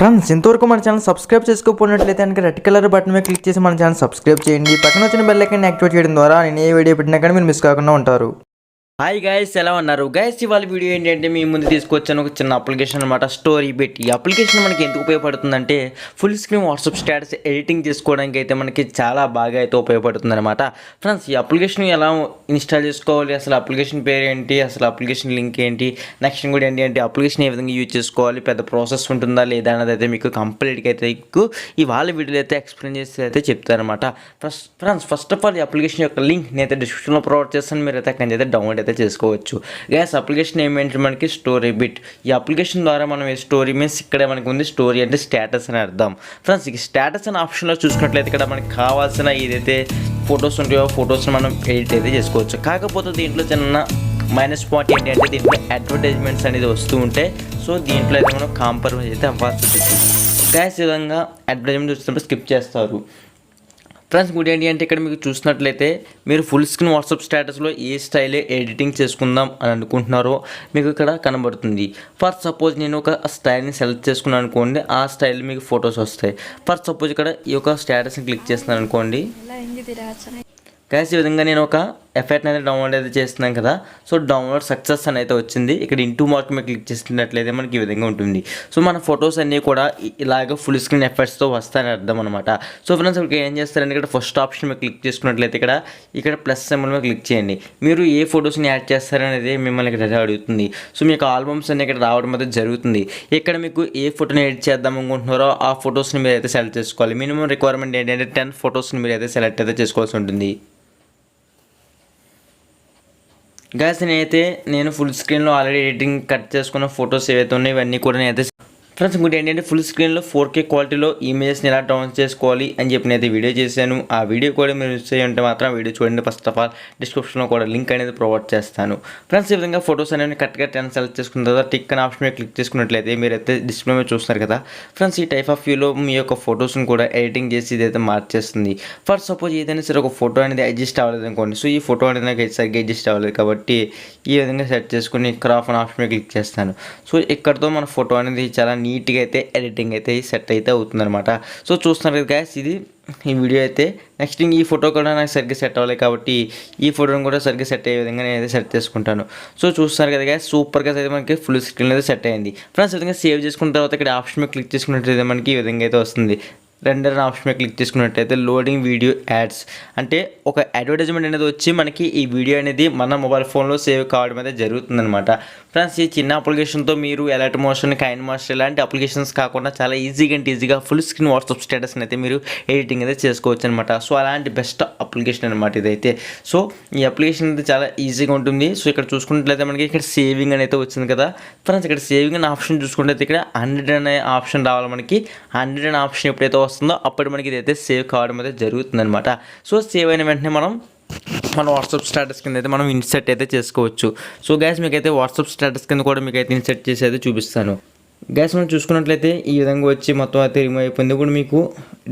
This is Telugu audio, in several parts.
ఫ్రెండ్స్ ఇంతవరకు మన ఛానల్ సబ్స్క్రైబ్ చేసుకోకపోయినట్లయితే కనుక రెడ్ కలర్ బటన్ మీద క్లిక్ చేసి మన ఛానల్ సబ్స్క్రైబ్ చేయండి. పక్కన వచ్చిన బెల్ ఐకాన్ యాక్టివేట్ చేయడం ద్వారా నేను ఏ వీడియో పెట్టినా కానీ మీరు మిస్ కాకుండా ఉంటారు. హాయ్ గైస్, ఎలా ఉన్నారు గైస్? ఇవాళ వీడియో ఏంటంటే మీ ముందు తీసుకొచ్చాను ఒక చిన్న అప్లికేషన్ అనమాట, StoryBit. ఈ అప్లికేషన్ మనకి ఎందుకు ఉపయోగపడుతుందంటే full screen WhatsApp status editing చేసుకోవడానికి అయితే మనకి చాలా బాగా అయితే ఉపయోగపడుతుంది అనమాట. ఫ్రెండ్స్, ఈ అప్లికేషన్ ఎలా ఇన్స్టాల్ చేసుకోవాలి, అసలు అప్లికేషన్ పేరు ఏంటి, అసలు అప్లికేషన్ లింక్ ఏంటి, నెక్స్ట్ కూడా ఏంటి అంటే అప్లికేషన్ ఏ విధంగా యూజ్ చేసుకోవాలి, పెద్ద ప్రాసెస్ ఉంటుందా లేదా అన్నది అయితే మీకు కంప్లీట్గా అయితే మీకు ఇవాళ వీడియోలో అయితే ఎక్స్ప్లెయిన్ చేసి అయితే చెప్తారనమాట. ఫస్ట్ ఆఫ్ ఆల్ ఈ అప్లికేషన్ యొక్క లింక్ నేనైతే డిస్క్రిప్షన్లో ప్రొవైడ్ చేస్తాను, మీరు అయితే అక్కడి నుంచి అయితే డౌన్లోడ్ అయితే చేసుకోవచ్చు. గ్యాస్ అప్లికేషన్ ఏమేంటి మనకి StoryBit. ఈ అప్లికేషన్ ద్వారా మనం స్టోరీ మీన్స్ ఇక్కడ మనకి ఉంది స్టోరీ అంటే స్టేటస్ అని అర్థం. ఫ్రెండ్స్, ఈ స్టేటస్ అనే ఆప్షన్లో చూసుకున్నట్లయితే ఇక్కడ మనకి కావాల్సిన ఏదైతే ఫొటోస్ ఉంటాయో ఫొటోస్ని మనం ఎడిట్ అయితే చేసుకోవచ్చు. కాకపోతే దీంట్లో చిన్న మైనస్ పాయింట్ ఏంటి అంటే దీంట్లో అడ్వర్టైజ్మెంట్స్ అనేది వస్తూ ఉంటాయి. సో దీంట్లో అయితే మనం కాంప్రమైజ్ అయితే అవ్వాల్సి ఉంటుంది. గ్యాస్ ఈ విధంగా అడ్వర్టైజ్మెంట్ వచ్చినప్పుడు స్కిప్ చేస్తారు. ఫ్రెండ్స్, గుడ్ ఏంటి అంటే ఇక్కడ మీకు చూసినట్లయితే మీరు ఫుల్ స్క్రీన్ వాట్సాప్ స్టేటస్లో ఏ స్టైల్ ఎడిటింగ్ చేసుకుందాం అని అనుకుంటున్నారో మీకు ఇక్కడ కనబడుతుంది. ఫర్ సపోజ్ నేను ఒక స్టైల్ని సెలెక్ట్ చేసుకున్నాను అనుకోండి, ఆ స్టైల్ మీకు ఫొటోస్ వస్తాయి. ఫర్ సపోజ్ ఇక్కడ ఈ యొక్క స్టేటస్ని క్లిక్ చేస్తున్నాను అనుకోండి. గైస్, ఈ విధంగా నేను ఒక ఎఫెక్ట్ అనేది డౌన్లోడ్ అయితే చేస్తున్నాను కదా. సో డౌన్లోడ్ సక్సెస్ అని అయితే వచ్చింది. ఇక్కడ ఇంటూ మార్క్ మీద క్లిక్ చేసినట్లయితే మనకి ఈ విధంగా ఉంటుంది. సో మన ఫొటోస్ అన్నీ కూడా ఇలాగ ఫుల్ స్క్రీన్ ఎఫెక్ట్స్తో వస్తాయని అర్థం అనమాట. సో ఫ్రెండ్స్, ఇక్కడ ఏం చేస్తారంటే ఇక్కడ ఫస్ట్ ఆప్షన్ మీద క్లిక్ చేసుకున్నట్లయితే ఇక్కడ ప్లస్ సింబల్ మీద క్లిక్ చేయండి. మీరు ఏ ఫొటోస్ని యాడ్ చేస్తారనేది మిమ్మల్ని ఇక్కడ అడుగుతుంది. సో మీకు ఆల్బమ్స్ అన్ని ఇక్కడ రావడం అయితే జరుగుతుంది. ఇక్కడ మీకు ఏ ఫోటోని ఎడిట్ చేద్దాం అనుకుంటున్నారో ఆ ఫొటోస్ని మీరు అయితే సెలెక్ట్ చేసుకోవాలి. మినిమం రిక్వైర్మెంట్ ఏంటంటే 10 ఫొటోస్ని మీరు అయితే సెలెక్ట్ అయితే చేసుకోవాల్సి ఉంటుంది. గైస్, నేను ఫుల్ స్క్రీన్లో ఆల్రెడీ ఎడిటింగ్ కట్ చేసుకున్న ఫొటోస్ ఏవైతే ఉన్నాయో ఇవన్నీ కూడా నేనైతే ఫ్రెండ్స్ ఇంకోటి ఏంటంటే ఫుల్ స్క్రీన్లో 4K క్వాలిటీలో ఇమేజెస్ని ఎలా డౌన్లోడ్ చేసుకోవాలి అని చెప్పి నేనైతే వీడియో చేశాను. ఆ వీడియో కూడా మీరు మిస్ అయ్యి ఉంటే మాత్రం వీడియో చూడండి. ఫస్ట్ ఆఫ్ ఆల్ డిస్క్రిప్షన్లో కూడా లింక్ అనేది ప్రొవైడ్ చేస్తాను. ఫ్రెండ్స్, ఈ విధంగా ఫొటోస్ అనేవి కరెక్ట్గా 10 సెలెక్ట్ చేసుకున్న తర్వాత టిక్ అనే ఆప్షన్ మీద క్లిక్ చేసుకున్నట్లయితే మీరైతే డిస్ప్లే మీద చూస్తున్నారు కదా. ఫ్రెండ్స్, ఈ టైప్ ఆఫ్ వ్యూలో మీ యొక్క ఫొటోస్ని కూడా ఎడిటింగ్ చేసి ఇదైతే మార్చేస్తుంది. ఫర్ సపోజ్ ఏదైనా సరే ఒక ఫోటో అనేది అడ్జస్ట్ అవ్వలేదు అనుకోండి. సో ఈ ఫోటో అనేది నాకు సరిగ్గా అడ్జస్ట్ అవ్వలేదు కాబట్టి ఈ విధంగా సెట్ చేసుకుని క్రాప్ అనే ఆప్షన్ మీద క్లిక్ చేస్తాను. సో ఇక్కడతో మన ఫోటో అనేది చాలా నీట్గా అయితే ఎడిటింగ్ అయితే సెట్ అయితే అవుతుందన్నమాట. సో చూస్తున్నారు కదా గైస్, ఇది ఈ వీడియో అయితే నెక్స్ట్ ఈ ఫోటో కూడా నాకు సరిగ్గా సెట్ అవ్వాలి కాబట్టి ఈ ఫోటోని కూడా సరిగ్గా సెట్ అయ్యే విధంగా నేను అయితే సెట్ చేసుకుంటాను. సో చూస్తున్నారు కదా గైస్, సూపర్గా అయితే మనకి ఫుల్ స్క్రీన్ అయితే సెట్ అయింది. ఫ్రెండ్స్, ఈ విధంగా సేవ్ చేసుకున్న తర్వాత ఇక్కడ ఆప్షన్ మీద క్లిక్ చేసుకున్నట్లయితే మనకి ఈ విధంగా అయితే వస్తుంది. రెండర్ ఆప్షన్ మీద క్లిక్ చేసుకున్నట్టయితే లోడింగ్ వీడియో యాడ్స్ అంటే ఒక అడ్వర్టైజ్మెంట్ అనేది వచ్చి మనకి ఈ వీడియో అనేది మన మొబైల్ ఫోన్లో సేవ్ కావడం అయితే జరుగుతుందన్నమాట. ఫ్రెండ్స్, ఈ చిన్న అప్లికేషన్తో మీరు ఎలర్ట్ మోషన్, కైన్ మాస్టర్ ఇలాంటి అప్లికేషన్స్ కాకుండా చాలా ఈజీగా ఫుల్ స్క్రీన్ వాట్సాప్ స్టేటస్ని అయితే మీరు ఎడిటింగ్ అయితే చేసుకోవచ్చు అనమాట. సో అలాంటి బెస్ట్ అప్లికేషన్ అనమాట ఇదైతే. సో ఈ అప్లికేషన్ అయితే చాలా ఈజీగా ఉంటుంది. సో ఇక్కడ చూసుకున్నట్లయితే మనకి ఇక్కడ సేవింగ్ అనేది వచ్చింది కదా. ఫ్రెండ్స్, ఇక్కడ సేవింగ్ అనే ఆప్షన్ చూసుకుంటే ఇక్కడ 100 అనే ఆప్షన్ రావాలి. మనకి 100 అనే ఆప్షన్ ఎప్పుడైతే వస్తుందో అప్పుడు మనకి ఇదైతే సేవ్ కావడం అయితే జరుగుతుంది అనమాట. సో సేవ్ అయిన వెంటనే మన వాట్సాప్ స్టేటస్ కింద అయితే మనం ఇన్సర్ట్ అయితే చేసుకోవచ్చు. సో గ్యాస్, మీకైతే వాట్సాప్ స్టేటస్ కింద కూడా మీకు అయితే ఇన్సర్ట్ చేసి అయితే చూపిస్తాను. గ్యాస్, మనం చూసుకున్నట్లయితే ఈ విధంగా వచ్చి మొత్తం అయితే రిమూవ్ అయిపోయింది. ఇప్పుడు మీకు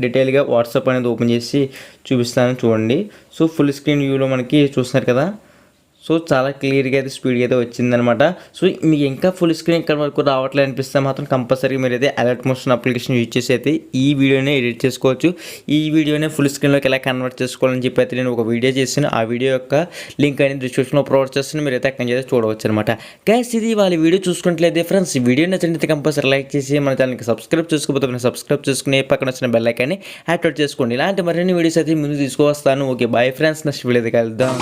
డీటెయిల్గా వాట్సాప్ అనేది ఓపెన్ చేసి చూపిస్తాను చూడండి. సో ఫుల్ స్క్రీన్ వ్యూలో మనకి చూస్తున్నారు కదా. సో చాలా క్లియర్గా అయితే స్పీడ్గా అయితే వచ్చిందనమాట. సో మీకు ఇంకా ఫుల్ స్క్రీన్ ఇక్కడ వరకు రావట్లేదు అనిపిస్తే మాత్రం కంపల్సరీగా మీరు అయితే అలర్ట్ మోషన్ అప్లికేషన్ యూజ్ చేసి అయితే ఈ వీడియోనే ఎడిట్ చేసుకోవచ్చు. ఈ వీడియోనే ఫుల్ స్క్రీన్లోకి ఎలా కన్వర్ట్ చేసుకోవాలని చెప్పి అయితే నేను ఒక వీడియో చేశాను. ఆ వీడియో యొక్క లింక్ అనేది డిస్క్రిప్షన్లో ప్రొవైడ్ చేస్తాను, మీరు అయితే అక్కడి నుంచి చూడవచ్చు అనమాట. గైస్, ఇది వాళ్ళ వీడియో చూసుకున్నట్లయితే ఫ్రెండ్స్, ఈ వీడియో నచ్చినట్లయితే కంపల్సరీ లైక్ చేసి మన ఛానల్కి సబ్స్క్రైబ్ చేసుకోకపోతే సబ్స్క్రైబ్ చేసుకుని పక్కన వచ్చిన బెల్ ఐకాన్ని యాక్టివేట్ చేసుకోండి. ఇలాంటి మరిన్ని వీడియోస్ అయితే ముందు తీసుకువస్తాను. Okay, bye friends, next video అయితే కలుద్దాం.